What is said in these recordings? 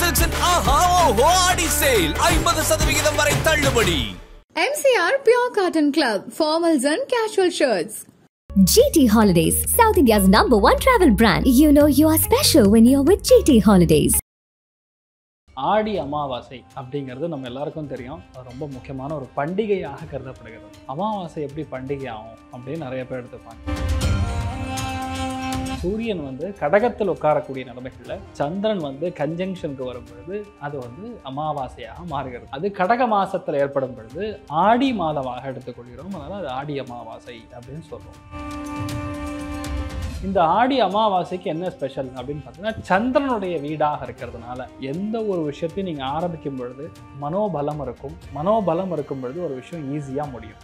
Silks ஆஹா ஓஹோ ஆடி sale 50% வரை தள்ளுபடி. MCR Pure Cotton Club, formals and casual shirts. GT Holidays, South India's #1 travel brand. You know you are special when you're with GT Holidays. Aadi Amavasai அப்படிங்கிறது நம்ம எல்லாருக்கும் தெரியும். அது ரொம்ப முக்கியமான ஒரு பண்டிகையாக கருதப்படுகிறது. அமாவாசை எப்படி பண்டிகை ஆகும் அப்படின்னு நிறைய பேர் எடுத்துப்பாங்க. சூரியன் கடகத்தில் உட்காரக்கூடிய நிலைமைகளில் சந்திரன் கன்ஜங்ஷனுக்கு வரும் பொழுது அது அமாவாசையாக மாறுகிறது. அது கடக மாசத்தில் ஏற்படும் பொழுது ஆடி மாதமாக எடுத்துக்கொள்கிறோம். அதனால் அது ஆடி அமாவாசை அப்படின்னு சொல்கிறோம். இந்த ஆடி அமாவாசைக்கு என்ன ஸ்பெஷல் அப்படின்னு பார்த்தீங்கன்னா, சந்திரனுடைய வீடாக இருக்கிறதுனால எந்த ஒரு விஷயத்தையும் நீங்கள் ஆரம்பிக்கும் பொழுது மனோபலம் இருக்கும். மனோபலம் இருக்கும் பொழுது ஒரு விஷயம் ஈஸியாக முடியும்.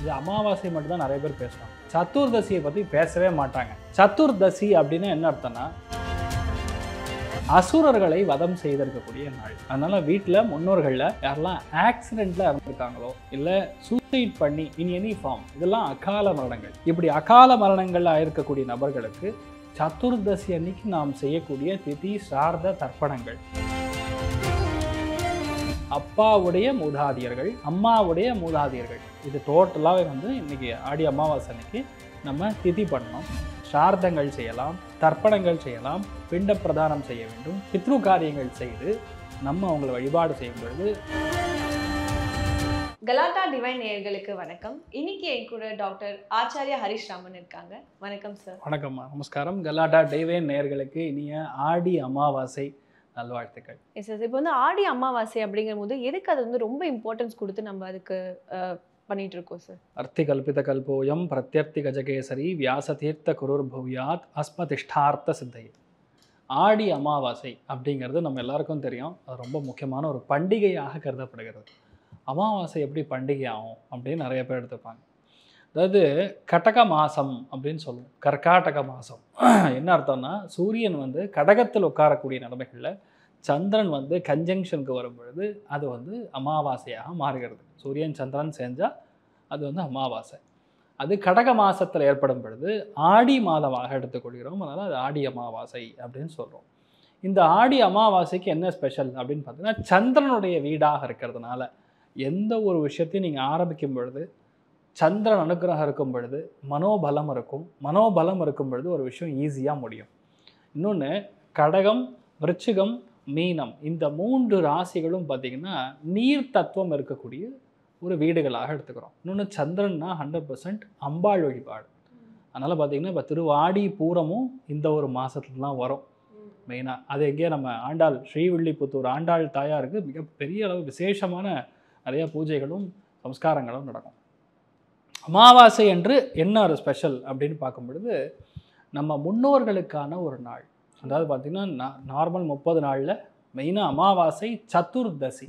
இது அமாவாசை மட்டும்தான் நிறைய பேர் பேசுவாங்க. சதுர்தசியை பற்றி பேசவே மாட்டாங்க. சதுர்தசி அப்படின்னு என்ன அர்த்தம்னா, அசுரர்களை வதம் செய்திருக்கக்கூடிய நாள். அதனால வீட்டில் முன்னோர்களில் யாரெல்லாம் ஆக்சிடென்ட்ல இறந்துருக்காங்களோ இல்லை சூசைட் பண்ணி இன் எனி ஃபார்ம், இதெல்லாம் அகால மரணங்கள். இப்படி அகால மரணங்கள் ஆயிருக்கக்கூடிய நபர்களுக்கு சதுர்தசி அன்னைக்கு நாம் செய்யக்கூடிய திதி சார்ந்த தர்ப்பணங்கள், அப்பாவுடைய மூதாதியர்கள் அம்மாவுடைய மூதாதியர்கள், இது டோட்டலாகவே இன்னைக்கு ஆடி அமாவாசை அன்னைக்கு நம்ம திதி பண்ணணும். சார்த்தங்கள் செய்யலாம், தர்ப்பணங்கள் செய்யலாம், பிண்ட பிரதானம் செய்ய வேண்டும், பித்ரு காரியங்கள் செய்து நம்ம அவங்களை வழிபாடு செய்யும் பொழுது. கலாட்டா டிவைன் நேயர்களுக்கு வணக்கம். இன்னைக்கு என் கூட டாக்டர் ஆச்சாரியா ஹரிஷ் ராமன் இருக்காங்க. வணக்கம் சார். வணக்கம்மா, நமஸ்காரம். கலாட்டா டிவைன் நேயர்களுக்கு இனிய ஆடி அமாவாசை நல்வாழ்த்துக்கள். எஸ் சார், இப்போ ஆடி அமாவாசை அப்படிங்கிற போது எதுக்கு அது ரொம்ப இம்பார்ட்டன்ஸ் கொடுத்து நம்ம அதுக்கு பண்ணிட்டு இருக்கோம் சார்? அர்த்தி கல்பித கல்போயம் பிரத்யர்த்தி கஜகேசரி வியாசதீர்த்த குருர் பவ்யாத் அஸ்மதிஷ்டார்த்த சித்தை. ஆடி அமாவாசை அப்படிங்கிறது நம்ம எல்லாருக்கும் தெரியும். அது ரொம்ப முக்கியமான ஒரு பண்டிகையாக கருதப்படுகிறது. அமாவாசை எப்படி பண்டிகை ஆகும் அப்படின்னு நிறைய பேர் எடுத்துப்பாங்க. அதாவது கடக மாதம் அப்படின்னு சொல்லுவோம். கர்காடக மாதம் என்ன அர்த்தம்னா, சூரியன் கடகத்தில் உட்காரக்கூடிய நிலைமைகளில் சந்திரன் கன்ஜங்ஷனுக்கு வரும் பொழுது அது அமாவாசையாக மாறுகிறது. சூரியன் சந்திரன் செஞ்சால் அது அமாவாசை. அது கடக மாதத்தில் ஏற்படும் பொழுது ஆடி மாதமாக எடுத்துக்கொள்கிறோம். அதனால் அது ஆடி அமாவாசை அப்படின்னு சொல்கிறோம். இந்த ஆடி அமாவாசைக்கு என்ன ஸ்பெஷல் அப்படின்னு பார்த்தீங்கன்னா, சந்திரனுடைய வீடாக இருக்கிறதுனால எந்த ஒரு விஷயத்தையும் நீங்கள் ஆரம்பிக்கும் பொழுது சந்திரன் அனுக்கிரகம் இருக்கும் பொழுது மனோபலம் இருக்கும். மனோபலம் இருக்கும் பொழுது ஒரு விஷயம் ஈஸியாக முடியும். இன்னொன்று, கடகம், விருச்சிகம், மீனம், இந்த 3 ராசிகளும் பார்த்திங்கன்னா நீர் தத்துவம் இருக்கக்கூடிய ஒரு வீடுகளாக எடுத்துக்கிறோம். இன்னொன்று, சந்திரன்னா 100% அம்பாள் வழிபாடு. அதனால் பார்த்திங்கன்னா இப்போ திருவாடி பூரமும் இந்த ஒரு மாதத்துலலாம் வரும் மெயினாக. அது எங்கேயே நம்ம ஆண்டாள் ஸ்ரீவில்லிபுத்தூர் ஆண்டாள் தாயாருக்கு மிகப்பெரிய அளவு விசேஷமான நிறைய பூஜைகளும் சம்ஸ்காரங்களும் நடக்கும். அமாவாசை என்று என்ன ஒரு ஸ்பெஷல் அப்படின்னு பார்க்கும் பொழுது, நம்ம முன்னோர்களுக்கான ஒரு நாள். அதாவது பார்த்திங்கன்னா நார்மல் 30 நாளில் மெயினாக அமாவாசை, சதுர்தசி,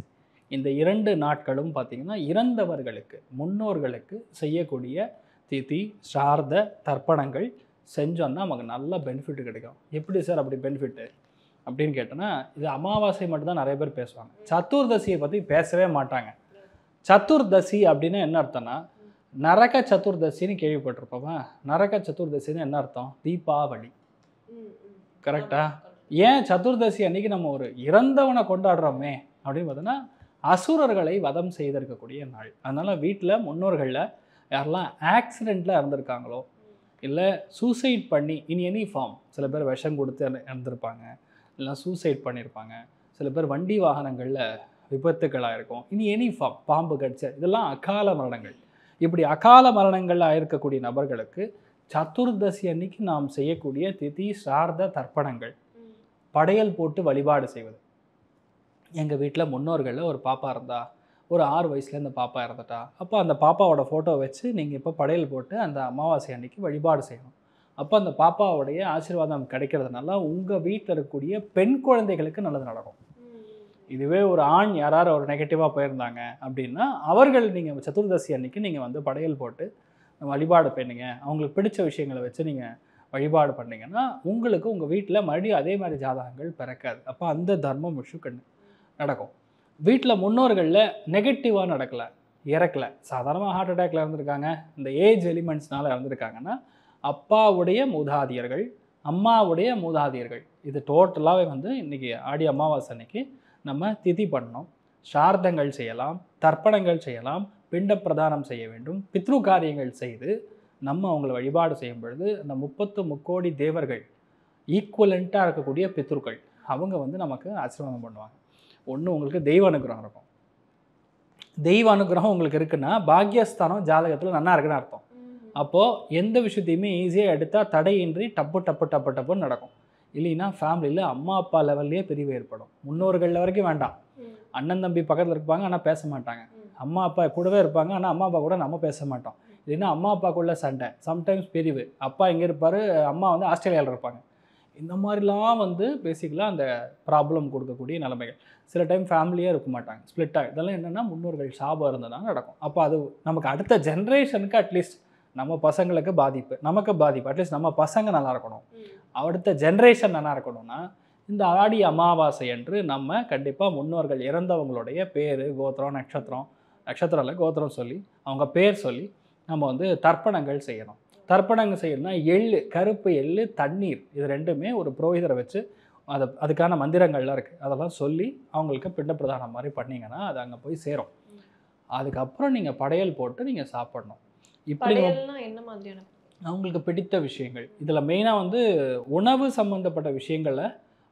இந்த 2 நாட்களும் பார்த்திங்கன்னா இறந்தவர்களுக்கு முன்னோர்களுக்கு செய்யக்கூடிய திதி சார்ந்த தர்ப்பணங்கள் செஞ்சோன்னா நமக்கு நல்ல பெனிஃபிட் கிடைக்கும். எப்படி சார் அப்படி பெனிஃபிட்டு அப்படின்னு கேட்டோன்னா, இது அமாவாசை மட்டும்தான் நிறைய பேர் பேசுவாங்க. சதுர்தசியை பற்றி பேசவே மாட்டாங்க. சதுர்தசி அப்படின்னு என்ன அர்த்தம்னா, நரக சதுர்தசின்னு கேள்விப்பட்டிருப்போமா? நரக சதுர்தசின்னு என்ன அர்த்தம்? தீபாவளி. கரெக்டா? ஏன் சதுர்தசி அன்னைக்கு நம்ம ஒரு இறந்தவனை கொண்டாடுறோமே அப்படின்னு பார்த்தோன்னா, அசுரர்களை வதம் செய்திருக்கக்கூடிய நாள். அதனால் வீட்டில் முன்னோர்களில் யாரெல்லாம் ஆக்சிடெண்ட்டில் இறந்துருக்காங்களோ இல்லை சூசைட் பண்ணி இன் எனி ஃபார்ம், சில பேர் விஷம் கொடுத்து இறந்துருப்பாங்க, இல்லைனா சூசைட் பண்ணியிருப்பாங்க, சில பேர் வண்டி வாகனங்களில் விபத்துக்களாக இருக்கும், இனி எனி ஃபார்ம், பாம்பு கடிச்ச, இதெல்லாம் அகால மரணங்கள். இப்படி அகால மரணங்கள் ஆயிருக்கக்கூடிய நபர்களுக்கு சதுர்தசி அன்னைக்கு நாம் செய்யக்கூடிய திதி சார்ந்த தர்ப்பணங்கள், படையல் போட்டு வழிபாடு செய்வது. எங்கள் வீட்டில் முன்னோர்களில் ஒரு பாப்பா இருந்தா, ஒரு 6 வயசுல இந்த பாப்பா இறந்துட்டா, அப்போ அந்த பாப்பாவோட ஃபோட்டோ வச்சு நீங்கள் இப்போ படையல் போட்டு அந்த அமாவாசை அன்னைக்கு வழிபாடு செய்யணும். அப்போ அந்த பாப்பாவுடைய ஆசீர்வாதம் கிடைக்கிறதுனால உங்கள் வீட்டில் இருக்கக்கூடிய பெண் குழந்தைகளுக்கு நல்லது நடக்கும். இதுவே ஒரு ஆண் யாராவது ஒரு நெகட்டிவாக போயிருந்தாங்க அப்படின்னா, அவர்கள் நீங்கள் சதுர்தசி அன்னைக்கு நீங்கள் படையல் போட்டு வழிபாடு பண்ணுங்க, அவங்களுக்கு பிடிச்ச விஷயங்களை வச்சு நீங்கள் வழிபாடு பண்ணிங்கன்னா உங்களுக்கு உங்கள் வீட்டில் மறுபடியும் அதே மாதிரி ஜாதகங்கள் பிறக்காது. அப்போ அந்த தர்மம் விஷயம் நடக்கும். வீட்டில் முன்னோர்களில் நெகட்டிவாக நடக்கலை, இறக்கலை, சாதாரணமாக ஹார்ட் அட்டாக்ல இருந்திருக்காங்க, இந்த ஏஜ் எலிமெண்ட்ஸ்னால இறந்துருக்காங்கன்னா அப்பாவுடைய மூதாதியர்கள் அம்மாவுடைய மூதாதையர்கள். இது டோட்டலாகவே வந்து இன்றைக்கி ஆடி அமாவாசை அன்னைக்கு நம்ம திதி பண்ணணும். சார்த்தங்கள் செய்யலாம், தர்ப்பணங்கள் செய்யலாம், பிண்ட பிரதானம் செய்ய வேண்டும், பித்ரு காரியங்கள் செய்து நம்ம அவங்கள வழிபாடு செய்யும் பொழுது அந்த 33 தேவர்கள் ஈக்குவலண்ட்டாக இருக்கக்கூடிய பித்ருக்கள் அவங்க வந்து நமக்கு ஆசீர்வாதம் பண்ணுவாங்க. ஒன்று உங்களுக்கு தெய்வ அனுகிரகம் இருக்கும். தெய்வ அனுகிரகம் உங்களுக்கு இருக்குன்னா பாக்யஸ்தானம் ஜாதகத்தில் நல்லா இருக்குன்னு அர்த்தம். அப்போது எந்த விஷயத்தையுமே ஈஸியாக எடுத்தால் தடையின்றி டப்புன்னு நடக்கும். இல்லைன்னா ஃபேமிலியில் அம்மா அப்பா லெவல்லையே பிரிவு ஏற்படும். முன்னோர்கள் வரைக்கும் வேண்டாம். அண்ணன் தம்பி பக்கத்தில் இருப்பாங்க ஆனால் பேச மாட்டாங்க. அம்மா அப்பா கூடவே இருப்பாங்க ஆனால் அம்மா அப்பா கூட நம்ம பேச மாட்டோம். இல்லைன்னா அம்மா அப்பாக்குள்ள சண்டை, சம்டைம்ஸ் பிரிவு. அப்பா இங்கே இருப்பார், அம்மா வந்து ஆஸ்திரேலியாவில் இருப்பாங்க. இந்த மாதிரிலாம் வந்து பேசிக்கலாக அந்த ப்ராப்ளம் கொடுக்கக்கூடிய நிலைமைகள். சில டைம் ஃபேமிலியே இருக்க மாட்டாங்க, ஸ்ப்ளிட்டாக. இதெல்லாம் என்னென்னா முன்னோர்கள் சாபம் இருந்ததுனால நடக்கும். அப்போ அது நமக்கு அடுத்த ஜென்ரேஷனுக்கு அட்லீஸ்ட் நம்ம பசங்களுக்கு பாதிப்பு, நமக்கு பாதிப்பு. அட்லீஸ்ட் நம்ம பசங்க நல்லா இருக்கணும், அடுத்த ஜென்ரேஷன் நல்லா இருக்கணும்னா இந்த ஆடி அமாவாசை அன்று நம்ம கண்டிப்பாக முன்னோர்கள் இறந்தவங்களுடைய பேர், கோத்திரம், நட்சத்திரம் இல்லை கோத்திரம் சொல்லி அவங்க பேர் சொல்லி நம்ம வந்து தர்ப்பணங்கள் செய்யணும். தர்ப்பணங்கள் செய்யணும்னா எள்ளு, கருப்பு எள்ளு, தண்ணீர், இது ரெண்டுமே ஒரு புரோகிதரை வச்சு அதுக்கான மந்திரங்கள்லாம் இருக்குது. அதெல்லாம் சொல்லி அவங்களுக்கு பிண்ட பிரதானம் மாதிரி பண்ணிங்கன்னா அது அங்கே போய் சேரும். அதுக்கப்புறம் நீங்கள் படையல் போட்டு நீங்கள் சாப்பிடணும். இப்படி என்ன மாதிரியான அவங்களுக்கு பிடித்த விஷயங்கள். இதில் மெயினாக வந்து உணவு சம்மந்தப்பட்ட விஷயங்களை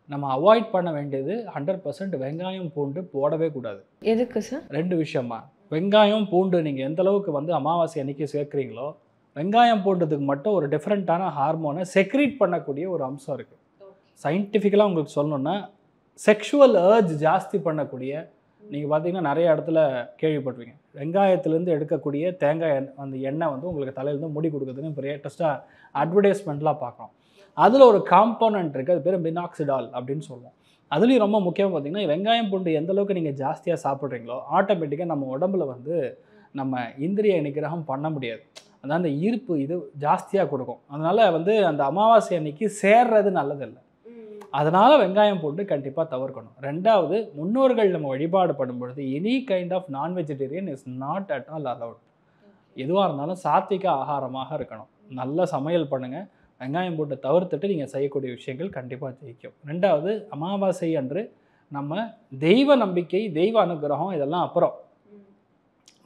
நம்ம அவாய்ட் பண்ண வேண்டியது 100% வெங்காயம் பூண்டு போடவே கூடாது. எதுக்கு சார்? 2 விஷயமா. வெங்காயம் பூண்டு நீங்கள் எந்த அளவுக்கு வந்து அமாவாசை அன்னைக்கு சேர்க்குறீங்களோ, வெங்காயம் பூண்டுறதுக்கு மட்டும் ஒரு டிஃப்ரெண்ட்டான ஹார்மோனை செக்ரீட் பண்ணக்கூடிய ஒரு அம்சம் இருக்குது. சயின்டிஃபிக்கலாக உங்களுக்கு சொல்லணுன்னா செக்ஷுவல் ஏர்ஜ் ஜாஸ்தி பண்ணக்கூடிய, நீங்கள் பார்த்தீங்கன்னா நிறைய இடத்துல கேள்விப்பட்டிருக்கீங்க, வெங்காயத்துலேருந்து எடுக்கக்கூடிய தேங்காய் அந்த எண்ணெய் வந்து உங்களுக்கு தலையிலேருந்து முடி கொடுக்குறதுன்னு இப்போ லேட்டஸ்ட்டாக அட்வர்டைஸ்மெண்ட்லாம் பார்க்குறோம். அதில் ஒரு காம்போனன்ட் இருக்குது, அது பேர் மினாக்சிடால் அப்படின்னு சொல்லுவோம். அதுலேயும் ரொம்ப முக்கியமாக பார்த்தீங்கன்னா வெங்காயம் பூண்டு எந்த அளவுக்கு நீங்கள் ஜாஸ்தியாக சாப்பிட்றீங்களோ ஆட்டோமேட்டிக்காக நம்ம உடம்புல வந்து நம்ம இந்திரிய நிகிரகம் பண்ண முடியாது. அதான் அந்த ஈர்ப்பு இது ஜாஸ்தியாக கொடுக்கும். அதனால் வந்து அந்த அமாவாசை அன்னைக்கு சேர்றது நல்லதில்லை. அதனால் வெங்காயம் பூண்டு கண்டிப்பாக தவிர்க்கணும். 2வது, முன்னோர்கள் நம்ம வழிபாடு பண்ணும்பொழுது எனி கைண்ட் ஆஃப் நான் vegetarian is not at all allowed. எதுவாக இருந்தாலும் சாத்விக ஆகாரமாக இருக்கணும். நல்ல சமையல் பண்ணுங்கள். வெங்காயம் போட்டு தவிர்த்துட்டு நீங்கள் செய்யக்கூடிய விஷயங்கள் கண்டிப்பாக ஜெயிக்கும். 2வது, அமாவாசை அன்று நம்ம தெய்வ நம்பிக்கை, தெய்வ அனுகிரகம் இதெல்லாம் அப்புறம்.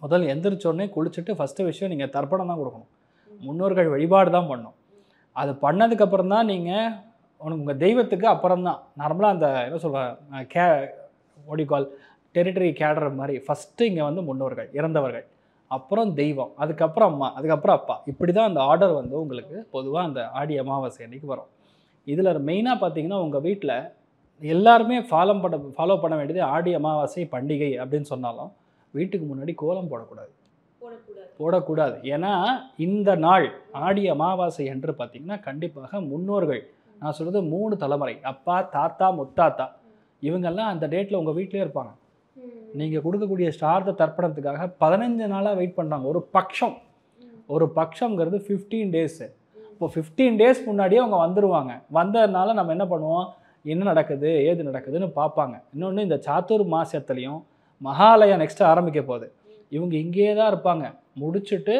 முதல் எந்திரிச்சோடனே குளிச்சுட்டு ஃபஸ்ட்டு விஷயம் நீங்கள் தர்ப்பணம் தான் கொடுக்கணும். முன்னோர்கள் வழிபாடு தான் பண்ணணும். அது பண்ணதுக்கப்புறம் தான் நீங்கள் உங்கள் தெய்வத்துக்கு அப்புறம் தான் நார்மலாக அந்த என்ன சொல்கிறேன் ஓடிகால் டெரிட்டரி கேடர் மாதிரி ஃபஸ்ட்டு இங்கே வந்து முன்னோர்கள் இறந்தவர்கள், அப்புறம் தெய்வம், அதுக்கப்புறம் அம்மா, அதுக்கப்புறம் அப்பா. இப்படி தான் அந்த ஆர்டர் வந்து உங்களுக்கு பொதுவாக அந்த ஆடி அமாவாசை அன்றைக்கி வரும். இதில் மெயினாக பார்த்தீங்கன்னா உங்கள் வீட்டில் எல்லாருமே ஃபாலோ பண்ண வேண்டியது ஆடி அமாவாசை பண்டிகை அப்படின்னு சொன்னாலும் வீட்டுக்கு முன்னாடி கோலம் போடக்கூடாது. ஏன்னா இந்த நாள் ஆடி அமாவாசை என்று பார்த்திங்கன்னா கண்டிப்பாக முன்னோர்கள், நான் சொல்கிறது 3 தலைமுறை, அப்பா, தாத்தா, முத்தாத்தா, இவங்கெல்லாம் அந்த டேட்டில் உங்கள் வீட்டிலே இருப்பாங்க. நீங்கள் கொடுக்கக்கூடிய ஸ்ரார்த்த தர்ப்பணத்துக்காக 15 நாளாக வெயிட் பண்ணுறாங்க. ஒரு பட்சங்கிறது 15 டேஸு. இப்போ 15 டேஸ் முன்னாடியே அவங்க வந்துடுவாங்க. வந்ததுனால நம்ம என்ன பண்ணுவோம், என்ன நடக்குது ஏது நடக்குதுன்னு பார்ப்பாங்க. இன்னொன்று, இந்த சாத்துர் மாசத்துலேயும் மகாலயம் நெக்ஸ்ட்டு ஆரம்பிக்க போகுது. இவங்க இங்கேயே தான் இருப்பாங்க. முடிச்சுட்டு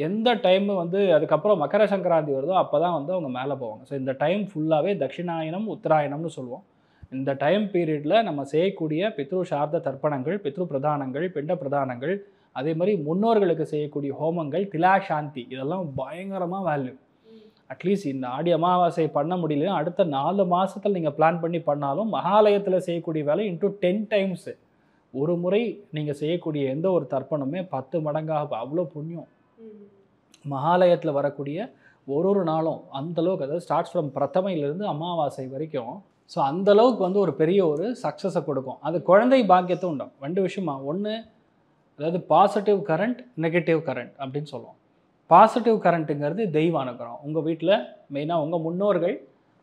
எந்த டைமு வந்து அதுக்கப்புறம் மகர சங்கராந்தி வருதோ அப்போ தான் வந்து அவங்க மேலே போவாங்க. ஸோ இந்த டைம் ஃபுல்லாகவே தட்சிணாயனம், உத்தராயணம்னு சொல்லுவோம். இந்த டைம் பீரியடில் நம்ம செய்யக்கூடிய பித்ரு சார்த்த தர்ப்பணங்கள், பித்ரு பிரதானங்கள், பிண்ட பிரதானங்கள், அதே மாதிரி முன்னோர்களுக்கு செய்யக்கூடிய ஹோமங்கள், திலா சாந்தி, இதெல்லாம் பயங்கரமாக வேல்யூ. அட்லீஸ்ட் இந்த ஆடி அமாவாசை பண்ண முடியல, அடுத்த 4 மாதத்தில் நீங்கள் பிளான் பண்ணி பண்ணாலும் மகாலயத்தில் செய்யக்கூடிய வேலை இன்ட்டு 10 டைம்ஸு. ஒரு முறை நீங்கள் செய்யக்கூடிய எந்த ஒரு தர்ப்பணமே 10 மடங்காக அவ்வளோ புண்ணியம். மகாலயத்தில் வரக்கூடிய ஒரு நாளும் அந்தளவுக்கு, அதாவது ஸ்டார்ட்ஸ் ஃப்ரம் பிரதமையிலேருந்து அமாவாசை வரைக்கும், ஸோ அந்தளவுக்கு வந்து ஒரு பெரிய ஒரு சக்ஸஸை கொடுக்கும். அது குழந்தை பாக்கியத்தை உண்டும். 2 விஷயமா. ஒன்று, அதாவது பாசிட்டிவ் கரண்ட், நெகட்டிவ் கரண்ட் அப்படின்னு சொல்லுவோம். பாசிட்டிவ் கரண்ட்டுங்கிறது தெய்வ அனுகிரகம். உங்கள் வீட்டில் மெயினாக உங்கள் முன்னோர்கள்,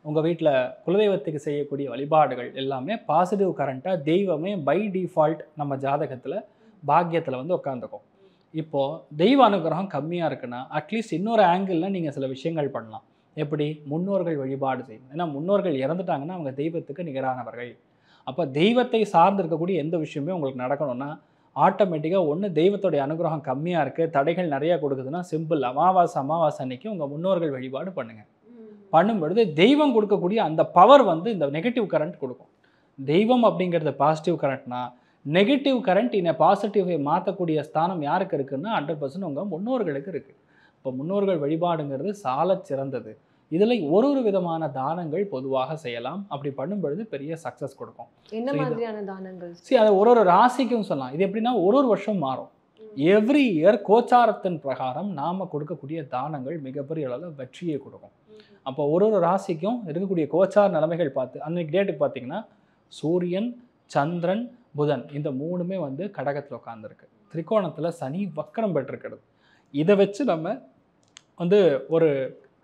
உங்கள் வீட்டில் குலதெய்வத்துக்கு செய்யக்கூடிய வழிபாடுகள் எல்லாமே பாசிட்டிவ் கரண்ட்டாக தெய்வமே பை டிஃபால்ட் நம்ம ஜாதகத்தில் பாக்கியத்தில் வந்து உட்காந்துக்கும். இப்போது தெய்வ அனுகிரகம் கம்மியாக இருக்குன்னா அட்லீஸ்ட் இன்னொரு ஆங்கிளில் நீங்கள் சில விஷயங்கள் பண்ணலாம். எப்படி? முன்னோர்கள் வழிபாடு செய்யணும். ஏன்னா முன்னோர்கள் இறந்துட்டாங்கன்னா அவங்க தெய்வத்துக்கு நிகரானவர்கள். அப்போ தெய்வத்தை சார்ந்து இருக்கக்கூடிய எந்த விஷயமே உங்களுக்கு நடக்கணும்னா ஆட்டோமேட்டிக்காக ஒன்று தெய்வத்தோடைய அனுகிரகம் கம்மியாக இருக்குது, தடைகள் நிறையா கொடுக்குதுன்னா சிம்பிள் அமாவாசை அன்னைக்கு உங்கள் முன்னோர்கள் வழிபாடு பண்ணுங்கள். பண்ணும்பொழுது தெய்வம் கொடுக்கக்கூடிய அந்த பவர் வந்து இந்த நெகட்டிவ் கரண்ட் கொடுக்கும். தெய்வம் அப்படிங்கிறது பாசிட்டிவ் கரண்ட்னா, நெகட்டிவ் கரண்ட் இன் பாசிட்டிவை மாற்றக்கூடிய ஸ்தானம் யாருக்கு இருக்குன்னா 100% உங்கள் முன்னோர்களுக்கு இருக்குது. இப்போ முன்னோர்கள் வழிபாடுங்கிறது சாலச் சிறந்தது. இதில் ஒரு விதமான தானங்கள் பொதுவாக செய்யலாம். அப்படி பண்ணும்பொழுது பெரிய சக்ஸஸ் கொடுக்கும். என்ன மாதிரியான தானங்கள்? அதை ஒரு ராசிக்கும் சொல்லலாம். இது எப்படின்னா ஒரு வருஷம் மாறும். எவ்ரி இயர் கோச்சாரத்தின் பிரகாரம் நாம் கொடுக்கக்கூடிய தானங்கள் மிகப்பெரிய அளவில் வெற்றியை கொடுக்கும். அப்போ ஒரு ராசிக்கும் இருக்கக்கூடிய கோச்சார நிலைமைகள் பார்த்து அன்னைக்கு டேட்டுக்கு பார்த்தீங்கன்னா சூரியன், சந்திரன், புதன் இந்த 3மே வந்து கடகத்தில் உட்காந்துருக்கு. திரிகோணத்தில் சனி வக்கரம் பெற்றிருக்கிறது. இதை வச்சு நம்ம வந்து ஒரு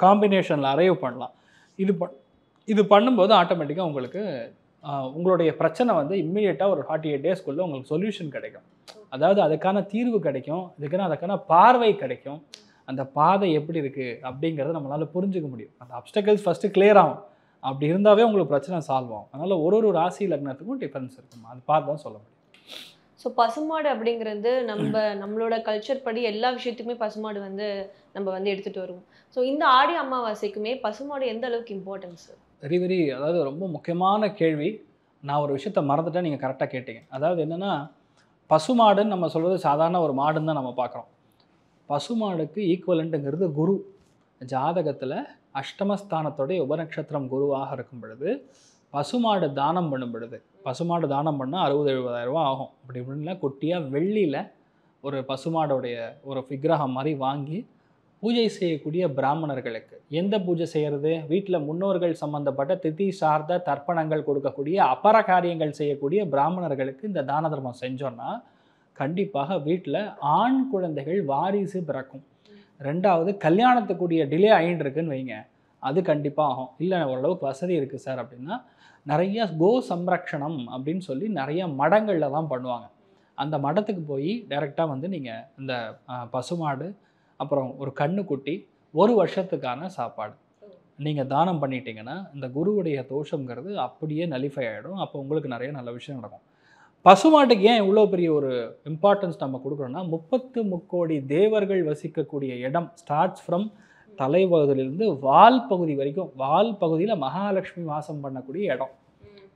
காம்பினேஷனில் அரைவ் பண்ணலாம். இது பண்ணும்போது ஆட்டோமேட்டிக்காக உங்களுக்கு உங்களுடைய பிரச்சனை வந்து இம்மிடியேட்டாக ஒரு 48 டேஸ்க்குள்ளே உங்களுக்கு சொல்யூஷன் கிடைக்கும். அதாவது அதுக்கான தீர்வு கிடைக்கும், அதுக்கான பார்வை கிடைக்கும். அந்த பாதை எப்படி இருக்குது அப்படிங்கிறத நம்மளால் புரிஞ்சுக்க முடியும். அந்த அப்டக்கிள்ஸ் ஃபஸ்ட்டு கிளியர் ஆகும். அப்படி இருந்தாவே உங்களுக்கு பிரச்சனை சால்வ் ஆகும். அதனால் ஒரு ராசி லக்னத்துக்கும் டிஃப்ரென்ஸ் இருக்கும். அது பார்த்து தான் சொல்ல முடியும். ஸோ பசுமாடு அப்படிங்கிறது நம்மளோட கல்ச்சர் படி எல்லா விஷயத்துக்குமே பசுமாடு வந்து நம்ம வந்து எடுத்துகிட்டு வருவோம். ஸோ இந்த ஆடி அமாவாசைக்குமே பசுமாடு எந்த அளவுக்கு இம்பார்ட்டன்ஸ்? வெரி அதாவது ரொம்ப முக்கியமான கேள்வி. நான் ஒரு விஷயத்த மறந்துட்டேன், நீங்கள் கரெக்டாக கேட்டீங்க. அதாவது என்னென்னா, பசுமாடுன்னு நம்ம சொல்கிறது சாதாரண ஒரு மாடுன்னு தான் நம்ம பார்க்குறோம். பசுமாடுக்கு ஈக்குவலண்ட்டுங்கிறது குரு. ஜாதகத்தில் அஷ்டமஸ்தானத்தோடைய உபநட்சத்திரம் குருவாக இருக்கும் பொழுது பசுமாடு தானம் பண்ணும் பொழுது, பசுமாடு தானம் பண்ணால் 60-70,000 ரூபா ஆகும். அப்படி இப்படின்னா குட்டியாக வெள்ளியில் ஒரு பசுமாடோடைய ஒரு விக்கிரகம் மாதிரி வாங்கி பூஜை செய்யக்கூடிய பிராமணர்களுக்கு, எந்த பூஜை செய்கிறது, வீட்டில் முன்னோர்கள் சம்பந்தப்பட்ட திதி சார்ந்த தர்ப்பணங்கள் கொடுக்கக்கூடிய அபர காரியங்கள் செய்யக்கூடிய பிராமணர்களுக்கு இந்த தான தர்மம் செஞ்சோன்னா கண்டிப்பாக வீட்டில் ஆண் குழந்தைகள் வாரிசு பிறக்கும். 2வது கல்யாணத்துக்குரிய டிலே ஆகிட்டு இருக்குன்னு வைங்க, அது கண்டிப்பாக ஆகும். இல்லை ஓரளவுக்கு வசதி இருக்குது சார் அப்படின்னா நிறைய கோ சம்ரக்ஷணம் அப்படின்னு சொல்லி நிறைய மடங்களில் தான் பண்ணுவாங்க. அந்த மடத்துக்கு போய் டைரெக்டாக வந்து நீங்கள் இந்த பசுமாடு அப்புறம் ஒரு கண்ணுக்குட்டி 1 வருஷத்துக்கான சாப்பாடு நீங்கள் தானம் பண்ணிட்டீங்கன்னா இந்த குருவுடைய தோஷங்கிறது அப்படியே நலிஃபை ஆகிடும். அப்போ உங்களுக்கு நிறைய நல்ல விஷயம் நடக்கும். பசுமாட்டுக்கு ஏன் இவ்வளோ பெரிய ஒரு இம்பார்ட்டன்ஸ் நம்ம கொடுக்குறோன்னா, 33 கோடி தேவர்கள் வசிக்கக்கூடிய இடம் ஸ்டார்ட்ஸ் ஃப்ரம் தலைப்பகுதியிலிருந்து வால் பகுதி வரைக்கும். வால் பகுதியில் மகாலட்சுமி வாசம் பண்ணக்கூடிய இடம்.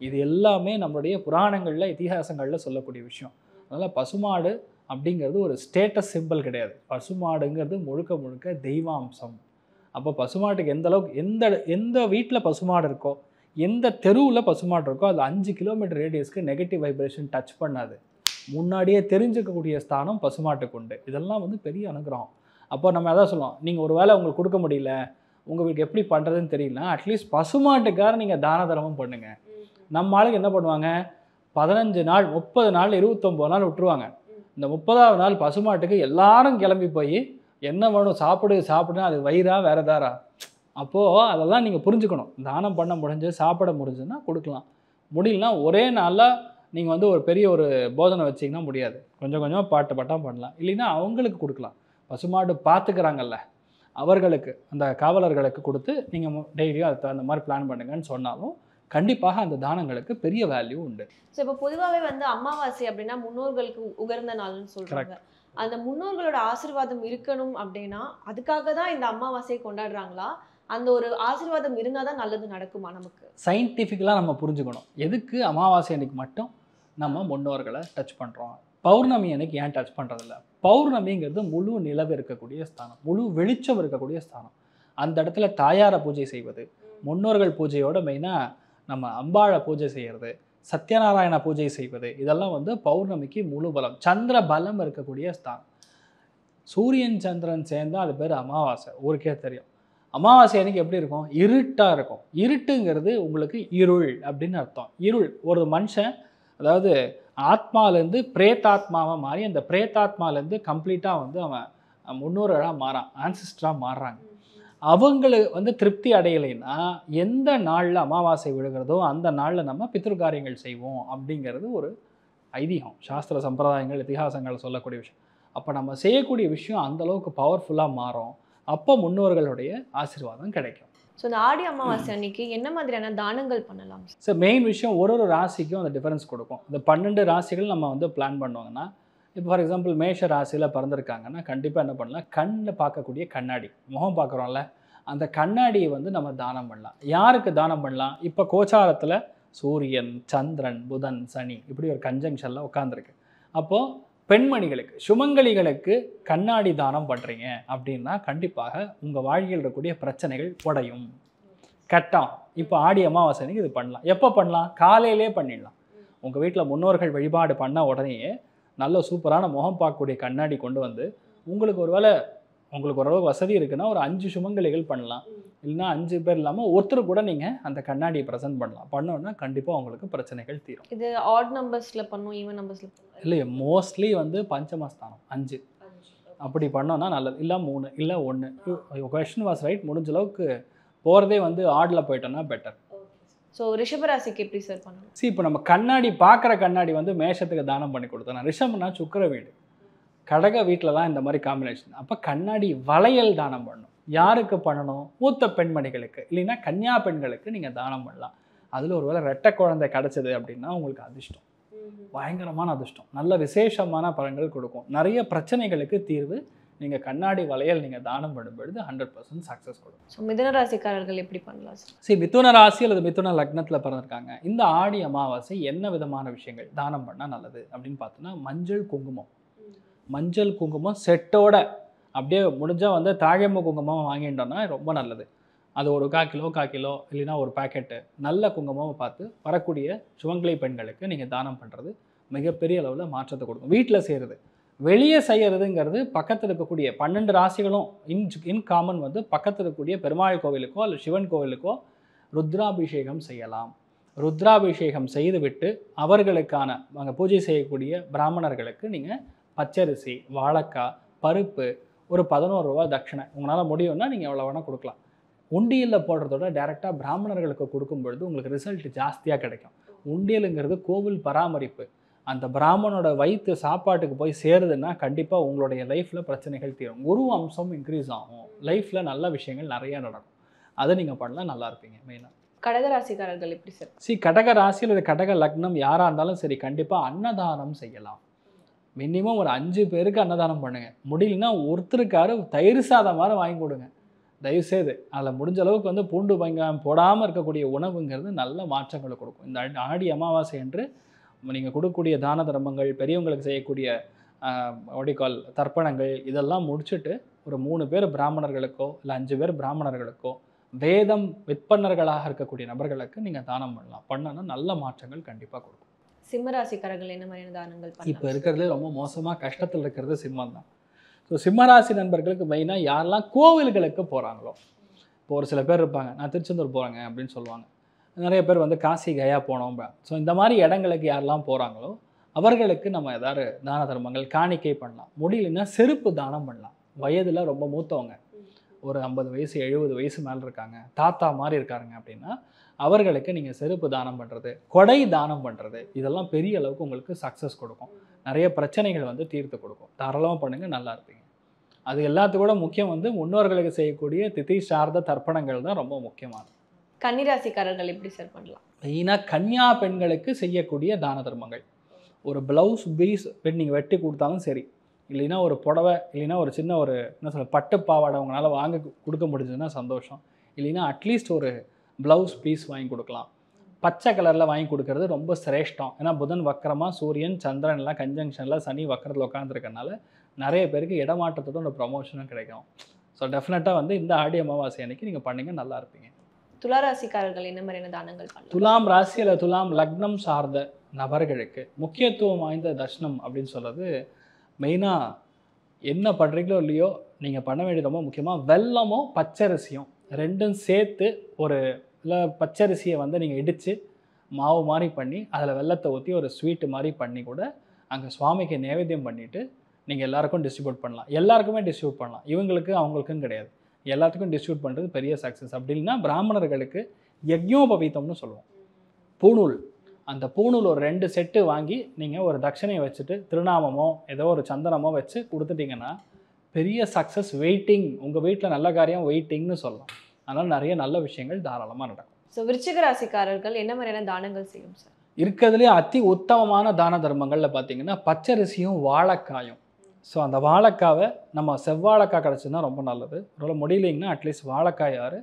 இது எல்லாமே நம்மளுடைய புராணங்களில் இதிகாசங்களில் சொல்லக்கூடிய விஷயம். அதனால் பசுமாடு அப்படிங்கிறது ஒரு ஸ்டேட்டஸ் சிம்பிள் கிடையாது. பசுமாடுங்கிறது முழுக்க முழுக்க தெய்வாம்சம். அப்போ பசுமாட்டுக்கு எந்த அளவுக்கு எந்த வீட்டில் பசுமாடு இருக்கோ, எந்த தெருவில் பசுமாடு இருக்கோ அது 5 கிலோமீட்டர் ரேடியஸ்க்கு நெகட்டிவ் வைப்ரேஷன் டச் பண்ணாது. முன்னாடியே தெரிஞ்சுக்கக்கூடிய ஸ்தானம் பசுமாட்டுக்கு உண்டு. இதெல்லாம் வந்து பெரிய அனுகிரகம். அப்போ நம்ம அதான் சொல்லுவோம், நீங்கள் ஒரு வேளை உங்களுக்கு கொடுக்க முடியல, உங்களுக்கு எப்படி பண்ணுறதுன்னு தெரியல, அட்லீஸ்ட் பசுமாட்டுக்கார நீங்கள் தான தர்மம் பண்ணுங்கள். நம்ம ஆளுக்கு என்ன பண்ணுவாங்க, 15 நாள் 30 நாள் 29 நாள் விட்டுருவாங்க. இந்த 30வது நாள் பசுமாட்டுக்கு எல்லாரும் கிளம்பி போய் என்ன வேணும் சாப்பிடுனா அது வயிறா வேறு தாரா. அப்போது அதெல்லாம் நீங்கள் புரிஞ்சுக்கணும். தானம் பண்ண முடிஞ்சு சாப்பிட முடிஞ்சுன்னா கொடுக்கலாம். முடியலனா ஒரே நாளில் நீங்கள் வந்து ஒரு பெரிய ஒரு போதனை வச்சிங்கன்னா முடியாது. கொஞ்சம் கொஞ்சமாக பாட்டாக பண்ணலாம். இல்லைன்னா அவங்களுக்கு கொடுக்கலாம். பசுமாடு பார்த்துக்கிறாங்கல்ல அவர்களுக்கு, அந்த காவலர்களுக்கு கொடுத்து நீங்கள் டெய்லியும் அதுக்கு தகுந்த மாதிரி பிளான் பண்ணுங்கன்னு சொன்னாலும் கண்டிப்பாக அந்த தானங்களுக்கு பெரிய வேல்யூ உண்டு. ஸோ இப்போ பொதுவாகவே வந்து அமாவாசை அப்படின்னா முன்னோர்களுக்கு உகர்ந்த நாள்னு சொல்கிறாங்க. அந்த முன்னோர்களோட ஆசீர்வாதம் இருக்கணும் அப்படின்னா அதுக்காக தான் இந்த அமாவாசையை கொண்டாடுறாங்களா? அந்த ஒரு ஆசீர்வாதம் இருந்தால் தான் நல்லது நடக்குமா? நமக்கு சயின்டிஃபிக்கலாக நம்ம புரிஞ்சுக்கணும். எதுக்கு அமாவாசை அன்னைக்கு மட்டும் நம்ம முன்னோர்களை டச் பண்ணுறோம், பௌர்ணமி அன்னைக்கு ஏன் டச் பண்ணுறதில்ல? பௌர்ணமிங்கிறது முழு நிலவு இருக்கக்கூடிய ஸ்தானம், முழு வெளிச்சம் இருக்கக்கூடிய ஸ்தானம். அந்த இடத்துல தாயாரை பூஜை செய்வது, முன்னோர்கள் பூஜையோட மெயினாக நம்ம அம்பாளை பூஜை செய்கிறது, சத்யநாராயண பூஜை செய்வது, இதெல்லாம் வந்து பௌர்ணமிக்கு முழு பலம், சந்திர பலம் இருக்கக்கூடிய ஸ்தானம். சூரியன் சந்திரன் சேர்ந்தால் அது பேர் அமாவாசை. ஊருக்கே தெரியும். அமாவாசை அன்னைக்கு எப்படி இருக்கும்? இருட்டாக இருக்கும். இருட்டுங்கிறது உங்களுக்கு இருள் அப்படின்னு அர்த்தம். இருள் ஒரு மனுஷன், அதாவது ஆத்மாலேருந்து பிரேத்தாத்மாவாக மாறி அந்த பிரேத்தாத்மாலேருந்து கம்ப்ளீட்டாக வந்து அவன் முன்னோர்களாக மாறான், ஆன்சிஸ்டராக மாறுறாங்க. அவங்களுக்கு வந்து திருப்தி அடையலைன்னா எந்த நாளில் அமாவாசை விழுகிறதோ அந்த நாளில் நம்ம பித்ருக்காரியங்கள் செய்வோம் அப்படிங்கிறது ஒரு ஐதீகம். சாஸ்திர சம்பிரதாயங்கள் இதிகாசங்கள் சொல்லக்கூடிய விஷயம். அப்போ நம்ம செய்யக்கூடிய விஷயம் அந்தளவுக்கு பவர்ஃபுல்லாக மாறும். அப்போ முன்னோர்களுடைய ஆசீர்வாதம் கிடைக்கும். ஸோ இந்த ஆடி அமாவாசை அன்னைக்கு என்ன மாதிரியான தானங்கள் பண்ணலாம்? ஸோ மெயின் விஷயம் ஒரு ராசிக்கும் அந்த டிஃபரன்ஸ் கொடுக்கும். இந்த 12 ராசிகள் நம்ம வந்து பிளான் பண்ணுவாங்கன்னா, இப்போ ஃபார் எக்ஸாம்பிள் மேஷ ராசியில் பிறந்திருக்காங்கன்னா கண்டிப்பாக என்ன பண்ணலாம், கண்ணில் பார்க்கக்கூடிய கண்ணாடி, முகம் பார்க்குறோம்ல அந்த கண்ணாடியை வந்து நம்ம தானம் பண்ணலாம். யாருக்கு தானம் பண்ணலாம்? இப்போ கோச்சாரத்தில் சூரியன், சந்திரன், புதன், சனி இப்படி ஒரு கன்ஜங்ஷனில் உட்காந்துருக்கு. அப்போது பெண்மணிகளுக்கு, சுமங்கலிகளுக்கு கண்ணாடி தானம் பண்ணுறீங்க அப்படின்னா கண்டிப்பாக உங்கள் வாழ்க்கையில் இருக்கக்கூடிய பிரச்சனைகள் உடையும். கட்டம். இப்போ ஆடி அமாவாசைக்கு இது பண்ணலாம். எப்போ பண்ணலாம்? காலையிலே பண்ணிடலாம். உங்கள் வீட்டில் முன்னோர்கள் வழிபாடு பண்ண உடனேயே நல்ல சூப்பரான முகம் பார்க்கக்கூடிய கண்ணாடி கொண்டு வந்து உங்களுக்கு ஓரளவுக்கு வசதி இருக்குன்னா ஒரு 5 சுமங்கலிகள் பண்ணலாம். இல்லைன்னா 5 பேர் இல்லாமல் ஒருத்தர் கூட நீங்கள் அந்த கண்ணாடியை ப்ரெசென்ட் பண்ணலாம். பண்ணோன்னா கண்டிப்பாக உங்களுக்கு பிரச்சனைகள் தீரும். இது ஆட் நம்பர்ஸில் பண்ணும், ஈவன் நம்பர்ஸில் இல்லை, மோஸ்ட்லி வந்து பஞ்சமஸ்தானம் 5 அப்படி பண்ணோன்னா நல்லது. இல்லை 3 இல்லை 1. Question was right. முடிஞ்ச அளவுக்கு போகிறதே வந்து ஆடில் போயிட்டோன்னா பெட்டர். ஸோ ரிஷபராசிக்கு எப்படி சார் பண்ணணும்? இப்போ நம்ம கண்ணாடி பார்க்குற கண்ணாடி வந்து மேஷத்துக்கு தானம் பண்ணி கொடுத்தோம். ரிஷபம்னா சுக்கிர வீடு, கடக வீட்டில் தான் இந்த மாதிரி காம்பினேஷன். அப்போ கண்ணாடி வளையல் தானம் பண்ணணும். யாருக்கு பண்ணணும்? மூத்த பெண்மணிகளுக்கு, இல்லைன்னா கன்னியா பெண்களுக்கு நீங்கள் தானம் பண்ணலாம். அதில் ஒரு வேளை ரெட்டை குழந்தை கிடச்சிது அப்படின்னா உங்களுக்கு அதிர்ஷ்டம், பயங்கரமான அதிர்ஷ்டம், நல்ல விசேஷமான பலன்கள் கொடுக்கும். நிறைய பிரச்சனைகளுக்கு தீர்வு நீங்கள் கண்ணாடி வளையல் நீங்கள் தானம் பண்ணும்பொழுது 100% சக்ஸஸ் கொடுக்கும். ஸோ மிதுன ராசிக்காரர்கள் எப்படி பண்ணலாம் சார்? சரி, மிதுன ராசி அல்லது மிதுன லக்னத்தில் பிறந்திருக்காங்க. இந்த ஆடி அமாவாசை என்ன விதமான விஷயங்கள் தானம் பண்ணால் நல்லது அப்படின்னு பார்த்தோன்னா, மஞ்சள் குங்குமம் செட்டோட அப்படியே முடிஞ்சால் வந்து தாழம்பு குங்குமம் வாங்கிட்டோன்னா ரொம்ப நல்லது. அது ஒரு 1/4 கிலோ இல்லைன்னா ஒரு பேக்கெட்டு நல்ல குங்குமம் பார்த்து வரக்கூடிய சுமங்கலி பெண்களுக்கு நீங்கள் தானம் பண்ணுறது மிகப்பெரிய அளவில் மாற்றத்தை கொடுக்கும். வீட்டில் செய்கிறது, வெளியே செய்கிறதுங்கிறது பக்கத்தில் இருக்கக்கூடிய 12 ராசிகளும் இன் காமன் வந்து பக்கத்தில் இருக்கக்கூடிய பெருமாள் கோவிலுக்கோ அல்லது சிவன் கோவிலுக்கோ ருத்ராபிஷேகம் செய்யலாம். ருத்ராபிஷேகம் செய்துவிட்டு அவர்களுக்கான அங்கே பூஜை செய்யக்கூடிய பிராமணர்களுக்கு நீங்கள் பச்சரிசி, வாழைக்காய், பருப்பு ஒரு 11 ரூபா தட்சணை உங்களால் முடியும்னா நீங்கள் எவ்வளோ வேணால் கொடுக்கலாம். உண்டியலில் போடுறதோட டைரெக்டாக பிராமணர்களுக்கு கொடுக்கும் பொழுது உங்களுக்கு ரிசல்ட் ஜாஸ்தியாக கிடைக்கும். உண்டியலுங்கிறது கோவில் பராமரிப்பு. அந்த பிராமணோட வயிற்று சாப்பாட்டுக்கு போய் சேருதுன்னா கண்டிப்பாக உங்களுடைய லைஃப்பில் பிரச்சனைகள் தீரும். குரு அம்சம் இன்க்ரீஸ் ஆகும். லைஃப்பில் நல்ல விஷயங்கள் நிறையா நடக்கும். அதை நீங்கள் பண்ணலாம், நல்லா இருப்பீங்க. மெயினாக கடகராசிக்காரர்கள் எப்படி சார்? கடக ராசி அல்லது கடக லக்னம் யாராக இருந்தாலும் சரி, கண்டிப்பாக அன்னதானம் செய்யலாம். மினிமம் ஒரு 5 பேருக்கு அன்னதானம் பண்ணுங்கள். முடியலன்னா ஒருத்தருக்காரு தயிர் சாதம் மாதிரி வாங்கி கொடுங்க தயவுசெய்து. அதில் முடிஞ்ச அளவுக்கு வந்து பூண்டு வெங்காயம் போடாமல் இருக்கக்கூடிய உணவுங்கிறது நல்ல மாற்றங்களை கொடுக்கும். இந்த ஆடி அமாவாசை என்று நீங்கள் கொடுக்கக்கூடிய தான தர்மங்கள், பெரியவங்களுக்கு செய்யக்கூடிய ஒடிக்கால் தர்ப்பணங்கள் இதெல்லாம் முடிச்சுட்டு ஒரு 3 பேர் பிராமணர்களுக்கோ இல்லை 5 பேர் பிராமணர்களுக்கோ வேதம் விற்பனர்களாக இருக்கக்கூடிய நபர்களுக்கு நீங்கள் தானம் பண்ணலாம். பண்ணனா நல்ல மாற்றங்கள் கண்டிப்பாக கொடுக்கும். சிம்மராசிக்காரர்கள் என்ன மாதிரியான தானங்கள் பண்ணலாம்? இப்போ இருக்கிறதுலே ரொம்ப மோசமாக கஷ்டத்தில் இருக்கிறது சிம்மம் தான். ஸோ சிம்மராசி நண்பர்களுக்கு மெயினாக யாரெல்லாம் கோவில்களுக்கு போகிறாங்களோ, இப்போ ஒரு சில பேர் இருப்பாங்க, நான் திருச்செந்தூர் போகிறேங்க அப்படின்னு சொல்லுவாங்க. நிறைய பேர் வந்து காசி கயா போனோம். ஸோ இந்த மாதிரி இடங்களுக்கு யாரெல்லாம் போகிறாங்களோ அவர்களுக்கு நம்ம ஏதாவது தான தர்மங்கள் காணிக்கை பண்ணலாம். முடியலன்னா செருப்பு தானம் பண்ணலாம். வயதில் ரொம்ப மூத்தவங்க, ஒரு 50 வயசு 70 வயசு மேலே இருக்காங்க, தாத்தா மாதிரி இருக்காருங்க அப்படின்னா அவர்களுக்கு நீங்கள் செருப்பு தானம் பண்ணுறது, கொடை தானம் பண்ணுறது, இதெல்லாம் பெரிய அளவுக்கு உங்களுக்கு சக்ஸஸ் கொடுக்கும். நிறைய பிரச்சனைகள் வந்து தீர்த்து கொடுக்கும். தாராளமாக பண்ணுங்கள், நல்லா இருப்பீங்க. அது எல்லாத்துக்கூட முக்கியம் வந்து முன்னோர்களுக்கு செய்யக்கூடிய திதி சார்ந்த தர்ப்பணங்கள் தான் ரொம்ப முக்கியமானது. கன்னிராசிக்காரர்கள் எப்படி சார் பண்ணலாம்? மெயினாக கன்னியா பெண்களுக்கு செய்யக்கூடிய தான தர்மங்கள், ஒரு ப்ளவுஸ் பீஸ் நீங்கள் வெட்டி கொடுத்தாலும் சரி, இல்லைன்னா ஒரு புடவை, இல்லைன்னா ஒரு சின்ன ஒரு என்ன சொல்ல பட்டு பாவாடை உங்களால் வாங்க கொடுக்க முடிஞ்சதுன்னா சந்தோஷம். இல்லைன்னா அட்லீஸ்ட் ஒரு ப்ளவுஸ் பீஸ் வாங்கி கொடுக்கலாம். பச்சை கலரில் வாங்கி கொடுக்கறது ரொம்ப சிரேஷ்டம். ஏன்னா புதன் வக்கரமாக, சூரியன் சந்திரன் எல்லாம் கன்ஜங்ஷனில், சனி வக்கரத்தில் உட்காந்துருக்கனால நிறைய பேருக்கு இடமாற்றத்தோட ஒரு ப்ரமோஷனும் கிடைக்கும். ஸோ டெஃபினட்டாக வந்து இந்த ஆடி அமாவாசை அன்னைக்கு நீங்கள் பண்ணிங்க, நல்லா இருப்பீங்க. துளாராசிக்காரர்கள் என்ன மாதிரியான தானங்கள் பண்ணலாம்? துலாம் ராசி அல்லது துலாம் லக்னம் சார்ந்த நபர்களுக்கு முக்கியத்துவம் வாய்ந்த தர்ஷனம் அப்படின்னு சொல்கிறது மெயினாக என்ன பண்ணுறீங்களோ இல்லையோ நீங்கள் பண்ண வேண்டியது ரொம்ப முக்கியமாக வெல்லமோ பச்சரிசியும் ரெண்டும் சேர்த்து ஒரு இல்லை பச்சரிசியை வந்து நீங்கள் இடித்து மாவு மாதிரி பண்ணி அதில் வெல்லத்தை ஊற்றி ஒரு ஸ்வீட்டு மாதிரி பண்ணி கூட அங்கே சுவாமிக்கு நைவேத்தியம் பண்ணிவிட்டு நீங்கள் எல்லாருக்கும் டிஸ்ட்ரிபியூட் பண்ணலாம். எல்லாருக்குமே டிஸ்ட்ரிபியூட் பண்ணலாம், இவங்களுக்கு அவங்களுக்கும் கிடையாது, எல்லாத்துக்கும் டிஸ்ட்ரிபியூட் பண்ணுறது பெரிய சக்ஸஸ். அப்படின்னா பிராமணர்களுக்கு யக்ஞோபவீதம்னு சொல்லுவோம், பூணூல். அந்த பூணூல் ஒரு 2 செட்டு வாங்கி நீங்கள் ஒரு தட்சணையை வச்சுட்டு திருநாமமோ ஏதோ ஒரு சந்தனமோ வச்சு கொடுத்துட்டிங்கன்னா பெரிய சக்ஸஸ். வெயிட்டிங், உங்கள் வீட்டில் நல்ல காரியம் வெயிட்டிங்னு சொல்லலாம். அதனால் நிறைய நல்ல விஷயங்கள் தாராளமாக நடக்கும். ஸோ விருச்சிக ராசிக்காரர்கள் என்ன மாதிரியான தானங்கள் செய்யும் சார்? இருக்கிறதுலே அதி உத்தமமான தான தர்மங்களில் பார்த்தீங்கன்னா பச்சரிசியும் வாழைக்காயும். ஸோ அந்த வாழைக்காவை நம்ம செவ்வாழைக்காய் கிடச்சுன்னா ரொம்ப நல்லது. ஒருவேளை முடியலைங்கன்னா அட்லீஸ்ட் வாழைக்காயாரு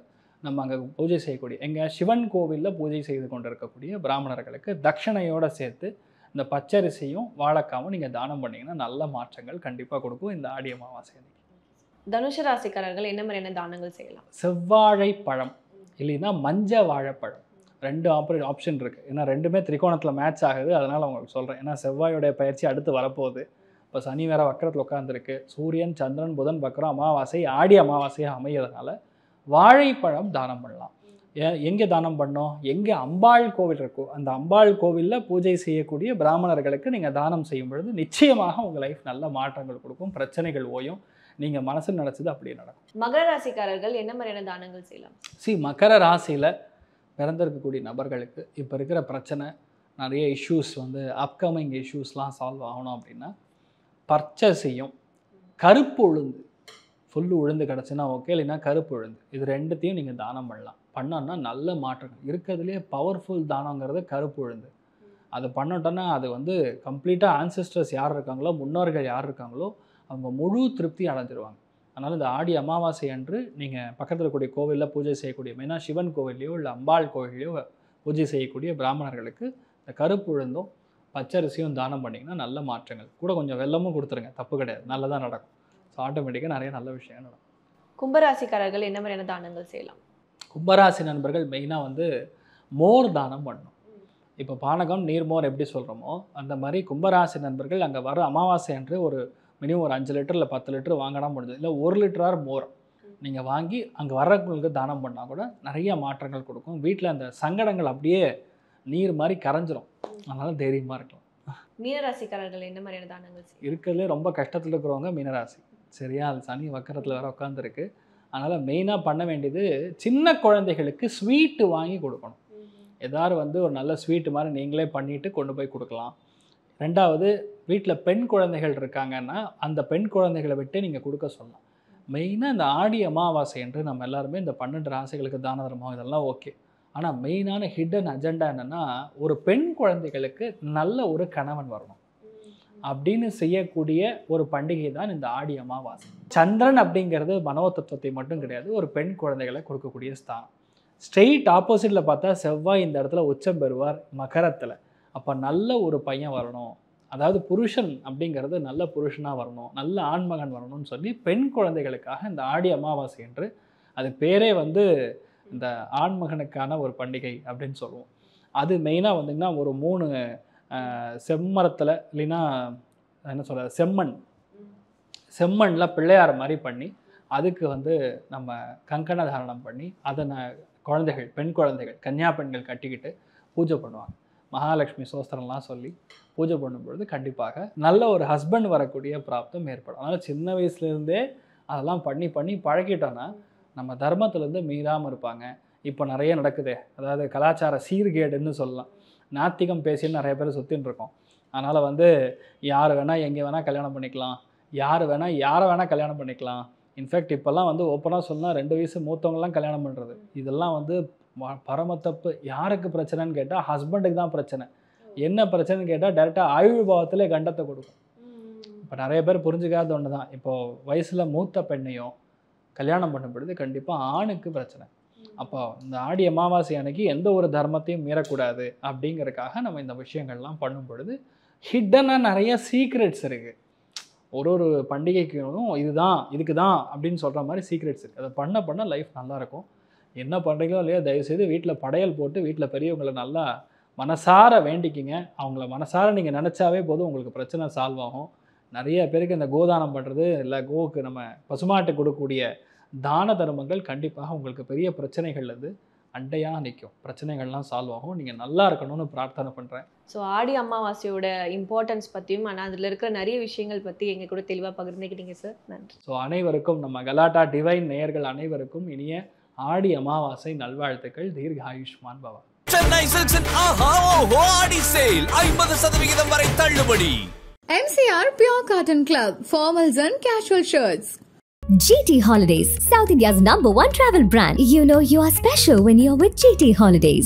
நம்ம அங்கே பூஜை செய்யக்கூடிய எங்கள் சிவன் கோவிலில் பூஜை செய்து கொண்டு இருக்கக்கூடிய பிராமணர்களுக்கு தட்சணையோடு சேர்த்து இந்த பச்சரிசியும் வாழைக்காவும் நீங்கள் தானம் பண்ணிங்கன்னா நல்ல மாற்றங்கள் கண்டிப்பாக கொடுக்கும் இந்த ஆடி அமாவாசை அன்னைக்கு. தனுஷ ராசிக்காரர்கள் என்ன மாதிரியான தானங்கள் செய்யலாம்? செவ்வாழை பழம் இல்லைன்னா மஞ்ச வாழைப்பழம் 2 ஆப்ஷன் இருக்குது. ஏன்னா ரெண்டுமே திரிகோணத்தில் மேட்ச் ஆகுது, அதனால் உங்களுக்கு சொல்கிறேன். ஏன்னா செவ்வாயோடைய பயிற்சி அடுத்து வரப்போகுது. இப்போ சனி வேற வக்கரத்தில் உட்காந்துருக்கு. சூரியன் சந்திரன் புதன் வக்கரம் அமாவாசை ஆடி அமாவாசையாக அமையறதுனால வாழைப்பழம் தானம் பண்ணலாம். எங்கே தானம் பண்ணோம்? எங்கே அம்பாள் கோவில் இருக்கோ அந்த அம்பாள் கோவிலில் பூஜை செய்யக்கூடிய பிராமணர்களுக்கு நீங்கள் தானம் செய்யும் பொழுது நிச்சயமாக உங்கள் லைஃப் நல்ல மாற்றங்கள் கொடுக்கும், பிரச்சனைகள் ஓயும், நீங்கள் மனசில் நினச்சது அப்படியே நடக்கும். மகர ராசிக்காரர்கள் என்ன மாதிரியான தானங்கள் செய்யலாம்? மகர ராசியில் பிறந்திருக்கக்கூடிய நபர்களுக்கு இப்போ இருக்கிற பிரச்சனை நிறைய இஷ்யூஸ் அப்கமிங் இஷ்யூஸ்லாம் சால்வ் ஆகணும் அப்படின்னா பர்ச்சேஸையும் கருப்பு உளுந்து ஃபுல்லு உளுந்து கிடச்சுன்னா ஓகே, இல்லைன்னா கருப்பு உளுந்து இது 2த்தையும் நீங்கள் தானம் பண்ணலாம். பண்ணோன்னா நல்ல மாற்றங்கள். இருக்கிறதுலே பவர்ஃபுல் தானங்கிறது கருப்பு உளுந்து. அது பண்ணிட்டோன்னா அது கம்ப்ளீட்டாக ஆன்செஸ்டர்ஸ் யார் இருக்காங்களோ, முன்னோர்கள் யார் இருக்காங்களோ அவங்க முழு திருப்தி அடைஞ்சிருவாங்க. அதனால் இந்த ஆடி அமாவாசை அன்று நீங்கள் பக்கத்தில் இருக்கக்கூடிய கோவிலில் பூஜை செய்யக்கூடிய மெயினாக சிவன் கோவிலையோ இல்லை அம்பாள் கோவிலையோ பூஜை செய்யக்கூடிய பிராமணர்களுக்கு இந்த கருப்பு உளுந்தும் பச்சரிசியும் தானம் பண்ணிங்கன்னா நல்ல மாற்றங்கள். கூட கொஞ்சம் வெல்லமும் கொடுத்துருங்க, தப்பு கிடையாது, நல்லதாக நடக்கும். ஸோ ஆட்டோமேட்டிக்காக நிறைய நல்ல விஷயங்கள் நடக்கும். கும்பராசிக்காரர்கள் என்ன மாதிரியான தானங்கள் செய்யலாம்? கும்பராசி நண்பர்கள் மெயினாக மோர் தானம் பண்ணணும். இப்போ பானகம் நீர்மோர் எப்படி சொல்கிறோமோ அந்த மாதிரி கும்பராசி நண்பர்கள் அங்கே வர அமாவாசை அன்று ஒரு மினிமம் ஒரு 5 லிட்டர் இல்லை 10 லிட்டர் வாங்கினா முடிஞ்சது, இல்லை 1 லிட்டரார் மோர் நீங்கள் வாங்கி அங்கே வர்றவங்களுக்கு தானம் பண்ணால் கூட நிறைய மாற்றங்கள் கொடுக்கும். வீட்டில் அந்த சங்கடங்கள் அப்படியே நீர் மாதிரி கரைஞ்சிரும். அதனால் தைரியமாக இருக்கலாம். மீனராசிக்காரர்கள் என்ன மாதிரியான தானங்கள் இருக்கிறதுலே ரொம்ப கஷ்டத்தில் இருக்கிறவங்க மீனராசி. சரியா, அது சனி வக்கரத்தில் வேறு உட்காந்துருக்கு. அதனால் மெயினாக பண்ண வேண்டியது சின்ன குழந்தைகளுக்கு ஸ்வீட்டு வாங்கி கொடுக்கணும். ஏதாவது ஒரு நல்ல ஸ்வீட்டு மாதிரி நீங்களே பண்ணிவிட்டு கொண்டு போய் கொடுக்கலாம். 2வது வீட்டில் பெண் குழந்தைகள் இருக்காங்கன்னா அந்த பெண் குழந்தைகளை விட்டு நீங்கள் கொடுக்க சொல்லலாம். மெயினாக இந்த ஆடி அமாவாசை என்று நம்ம எல்லாருமே இந்த 12 ராசிகளுக்கு தான தர்மம் இதெல்லாம் ஓகே. ஆனால் மெயினான ஹிடன் அஜெண்டா என்னென்னா ஒரு பெண் குழந்தைகளுக்கு நல்ல ஒரு கணவன் வரணும் அப்படின்னு செய்யக்கூடிய ஒரு பண்டிகை தான் இந்த ஆடி அமாவாசை. சந்திரன் அப்படிங்கிறது மனோதத்துவத்தை மட்டும் கிடையாது, ஒரு பெண் குழந்தைகளை கொடுக்கக்கூடிய ஸ்தானம். ஸ்ட்ரெயிட் ஆப்போசிட்டில் பார்த்தா செவ்வாய் இந்த இடத்துல உச்சம் பெறுவார் மகரத்தில். அப்போ நல்ல ஒரு பையன் வரணும், அதாவது புருஷன் அப்படிங்கிறது நல்ல புருஷனாக வரணும், நல்ல ஆண்மகன் வரணும்னு சொல்லி பெண் குழந்தைகளுக்காக இந்த ஆடி அமாவாசை என்று அது பேரே இந்த ஆண்மகனுக்கான ஒரு பண்டிகை அப்படின்னு சொல்லுவோம். அது மெயினாக ஒரு 3 செம்மரத்தில் இல்லைன்னா என்ன சொல்கிறது செம்மண்ணில் பிள்ளையார் மாதிரி பண்ணி அதுக்கு நம்ம கங்கண தாரணம் பண்ணி அதை குழந்தைகள் பெண் குழந்தைகள் கன்னியா பெண்கள் கட்டிக்கிட்டு பூஜை பண்ணுவாங்க. மகாலட்சுமி சோஸ்திரம்லாம் சொல்லி பூஜை பண்ணும்பொழுது கண்டிப்பாக நல்ல ஒரு ஹஸ்பண்ட் வரக்கூடிய பிராப்தம் ஏற்படும். அதனால் சின்ன வயசுலேருந்தே அதெல்லாம் பண்ணி பண்ணி பழகிட்டோன்னா நம்ம தர்மத்திலேருந்து மீறாமல் இருப்பாங்க. இப்போ நிறைய நடக்குது, அதாவது கலாச்சார சீர்கேடுன்னு சொல்லலாம். நாத்திகம் பேசின்னு நிறைய பேர் சுற்றின்னு இருக்கோம். அதனால் யார் வேணால் எங்கே வேணால் கல்யாணம் பண்ணிக்கலாம், யார் வேணால் யாரை வேணால் கல்யாணம் பண்ணிக்கலாம். இன்ஃபேக்ட் இப்போல்லாம் ஓப்பனாக சொல்லலாம் 2 வயசு மூத்தவங்களாம் கல்யாணம் பண்ணுறது. இதெல்லாம் பரம தப்பு. யாருக்கு பிரச்சனைன்னு கேட்டால் ஹஸ்பண்டுக்கு தான் பிரச்சனை. என்ன பிரச்சனைன்னு கேட்டால் டேரெக்டாக ஆயுள் பாவத்திலே கண்டத்தை கொடுக்கும். இப்போ நிறைய பேர் புரிஞ்சுக்காத ஒன்று தான். இப்போது வயசில் மூத்த பெண்ணையும் கல்யாணம் பண்ணும் பொழுது கண்டிப்பாக ஆணுக்கு பிரச்சனை. அப்போ இந்த ஆடி அமாவாசை அன்னைக்கு எந்த ஒரு தர்மத்தையும் மீறக்கூடாது அப்படிங்கிறதுக்காக நம்ம இந்த விஷயங்கள்லாம் பண்ணும் பொழுது ஹிட்டனாக நிறைய சீக்ரெட்ஸ் இருக்குது. ஒரு பண்டிகைக்கும் இதுதான் இதுக்கு தான் அப்படின்னு சொல்கிற மாதிரி சீக்ரெட்ஸ் இருக்குது. அதை பண்ண லைஃப் நல்லாயிருக்கும். என்ன பண்ணுறீங்களோ இல்லையோ தயவுசெய்து வீட்டில் படையல் போட்டு வீட்டில் பெரியவங்களை நல்லா மனசார வேண்டிக்கிங்க. அவங்கள மனசார நீங்கள் நினச்சாவே போதும், உங்களுக்கு பிரச்சனை சால்வ் ஆகும். நிறைய பேருக்கு இந்த கோதானம் பண்ணுறது இல்லை கோவுக்கு நம்ம பசுமாட்டு கொடுக்கக்கூடிய தான தர்மங்கள் கண்டிப்பாக உங்களுக்கு பெரிய பிரச்சனைகள்லேருந்து அண்டையாக நிற்கும். பிரச்சனைகள்லாம் சால்வ் ஆகும். நீங்கள் நல்லா இருக்கணும்னு பிரார்த்தனை பண்ணுறேன். ஸோ ஆடி அமாவாசையோட இம்பார்ட்டன்ஸ் பற்றியும் ஆனால் அதில் இருக்கிற நிறைய விஷயங்கள் பற்றி எங்கள் கூட தெளிவாக பகிர்ந்துக்கிட்டீங்க சார், நன்றி. ஸோ அனைவருக்கும் நம்ம கலாட்டா டிவைன் நேயர்கள் அனைவருக்கும் இனிய ஆடி அமாவாசை நல்வாழ்த்துக்கள். தீர்காயுஷ்மான் பவா. சென்னை சில்க்ஸின் ஆஹா ஓஹோ ஆடி சேல் 50% வரை தள்ளுபடி. MCR Pure Cotton Club, formals and casual shirts. GT Holidays, South India's #1 travel brand. You know you are special when you're with GT Holidays.